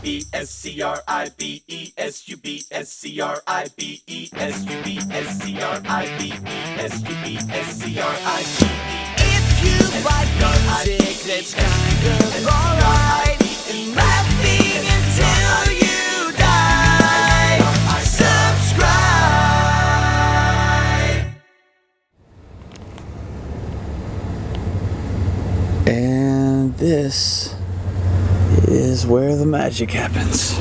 If you like music, that's kind of alright. Laughing until you die. Subscribe. And this is where the magic happens.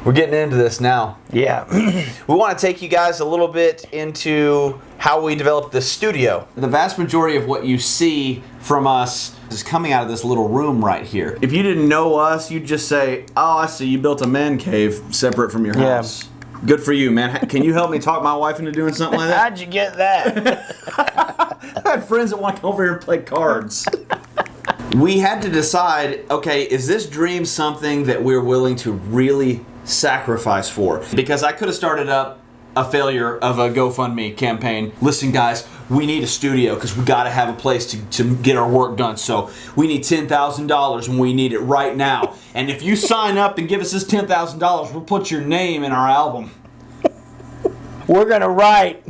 We're getting into this now. Yeah. We want to take you guys a little bit into how we developed the studio. The vast majority of what you see from us is coming out of this little room right here. If you didn't know us, you'd just say, oh, I see, you built a man cave separate from your house. Good for you, man. Can you help me talk my wife into doing something like that? How'd you get that? I had friends that want to come over here and play cards. We had to decide, okay, is this dream something that we're willing to really sacrifice for? Because I could have started up a failure of a GoFundMe campaign. Listen, guys, we need a studio because we got to have a place to get our work done. So we need $10,000 and we need it right now. And if you sign up and give us this $10,000, we'll put your name in our album. We're gonna write.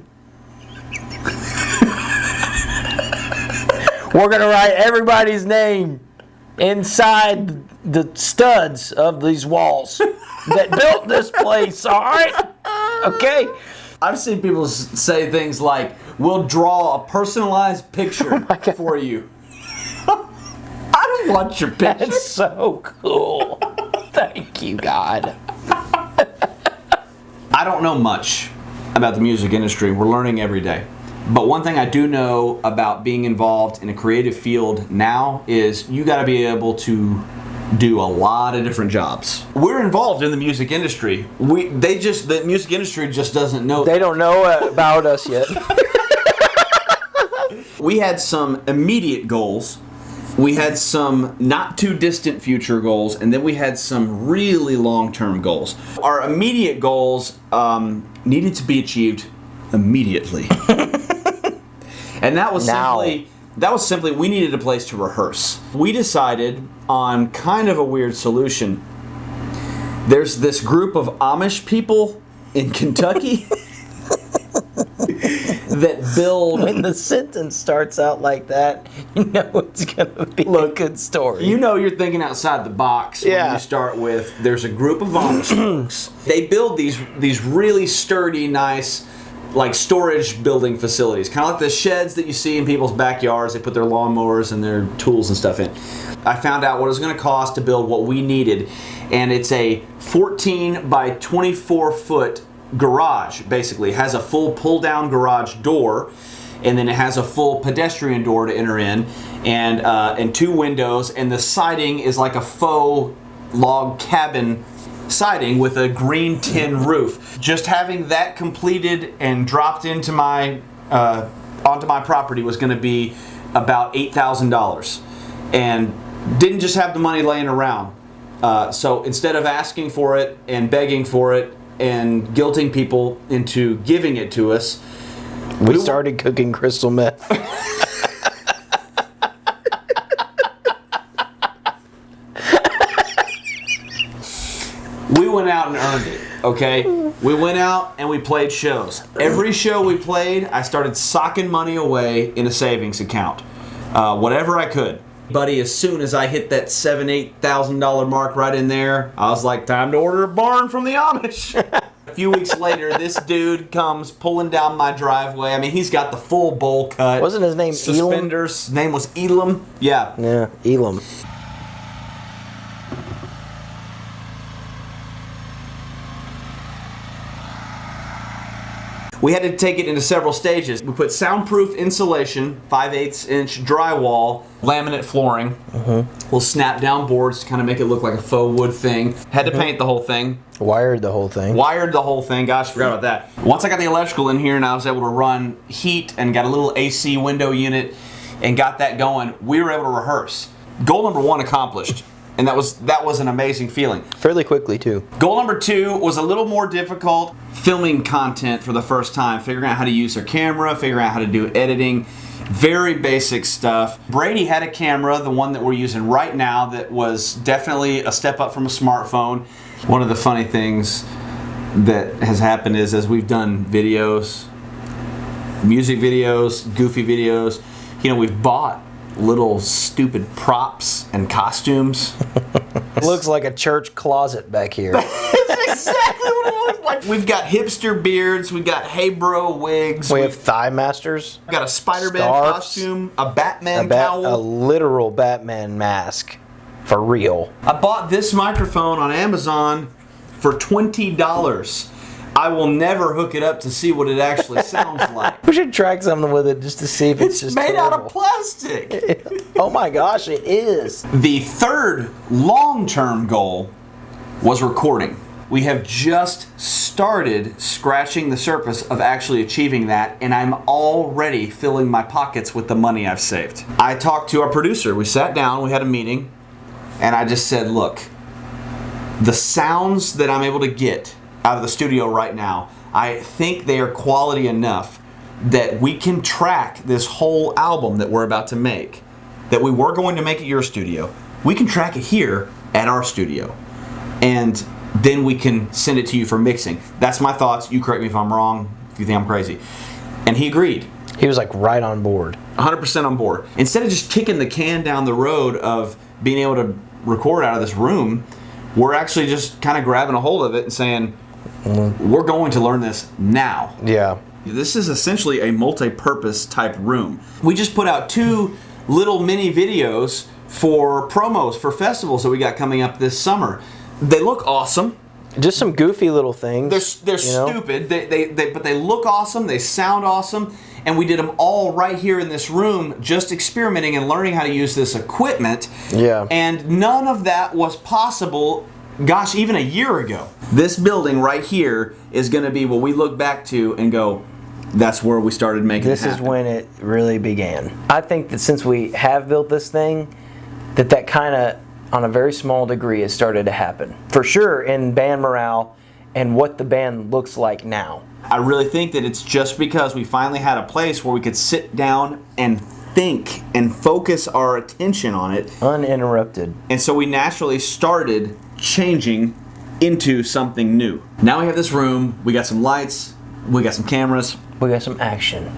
We're gonna write everybody's name inside the studs of these walls that built this place, all right? Okay? I've seen people say things like, we'll draw a personalized picture for you. I don't want your picture. That's so cool. Thank you, God. I don't know much about the music industry. We're learning every day. But one thing I do know about being involved in a creative field now is you got to be able to do a lot of different jobs. We're involved in the music industry. The music industry just doesn't know. They don't know about us yet. We had some immediate goals. We had some not too distant future goals, and then we had some really long-term goals. Our immediate goals needed to be achieved immediately. And that was simply we needed a place to rehearse. We decided on kind of a weird solution. There's this group of Amish people in Kentucky that build. When the sentence starts out like that, you know it's gonna be a good story. You know you're thinking outside the box when you start with, there's a group of Amish folks. They build these really sturdy, nice, like storage building facilities, kind of like the sheds that you see in people's backyards. They put their lawnmowers and their tools and stuff in. I found out what it was going to cost to build what we needed, and it's a 14 by 24 foot garage. Basically, it has a full pull-down garage door, and then it has a full pedestrian door to enter in, and two windows, and the siding is like a faux log cabin siding with a green tin roof. Just having that completed and dropped into my onto my property was going to be about $8,000, and didn't just have the money laying around. So instead of asking for it and begging for it and guilting people into giving it to us, we started cooking crystal meth. We went out and earned it, okay? We went out and we played shows. Every show we played, I started socking money away in a savings account. Whatever I could. Buddy, as soon as I hit that $7,000-$8,000 mark right in there, I was like, time to order a barn from the Amish. A few weeks later, this dude comes pulling down my driveway. I mean, he's got the full bowl cut. Wasn't his name suspenders. His name was Elam. Yeah. Yeah, Elam. We had to take it into several stages. We put soundproof insulation, 5/8 inch drywall, laminate flooring, little snap down boards to kind of make it look like a faux wood thing. Had to paint the whole thing. Wired the whole thing. Wired the whole thing. Gosh, forgot about that. Once I got the electrical in here and I was able to run heat and got a little AC window unit and got that going, we were able to rehearse. Goal number 1 accomplished. And that was an amazing feeling. Fairly quickly, too. Goal number 2 was a little more difficult. Filming content for the first time, figuring out how to use their camera, figuring out how to do editing. Very basic stuff. Brady had a camera, the one that we're using right now, that was definitely a step up from a smartphone. One of the funny things that has happened is as we've done videos, music videos, goofy videos, we've bought little stupid props and costumes. Looks like a church closet back here. That's exactly what it looks like. We've got hipster beards, we've got hey bro wigs. We have thigh masters. We've got a Spider-Man Scarves. costume, a Batman cowl. A literal Batman mask. For real. I bought this microphone on Amazon for $20. I will never hook it up to see what it actually sounds like. We should track something with it just to see if it's just made terrible. out of plastic. Oh my gosh, it is. The third long-term goal was recording. We have just started scratching the surface of actually achieving that, and I'm already filling my pockets with the money I've saved. I talked to our producer. We sat down, we had a meeting, and I just said, look, the sounds that I'm able to get out of the studio right now, I think they are quality enough that we can track this whole album that we're about to make, that we were going to make at your studio. We can track it here at our studio, and then we can send it to you for mixing. That's my thoughts. You correct me if I'm wrong, if you think I'm crazy. And he agreed. He was like right on board. 100% on board. Instead of just kicking the can down the road of being able to record out of this room, we're actually just kind of grabbing a hold of it and saying, we're going to learn this now. Yeah. This is essentially a multi-purpose type room. We just put out 2 little mini videos for promos for festivals that we got coming up this summer. They look awesome. Just some goofy little things. They're stupid. But they look awesome. They sound awesome. And we did them all right here in this room, just experimenting and learning how to use this equipment. Yeah. And none of that was possible, gosh, even a year ago. This building right here is going to be what we look back to and go, that's where we started making This it happen. is when it really began. I think that since we have built this thing, that kind of, on a very small degree, has started to happen. For sure, in band morale and what the band looks like now. I really think that it's just because we finally had a place where we could sit down and think and focus our attention on it. Uninterrupted. And so we naturally started changing into something new. Now we have this room, we got some lights, we got some cameras. We got some action.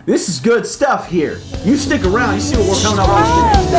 This is good stuff here. You stick around, you see what we're coming up with.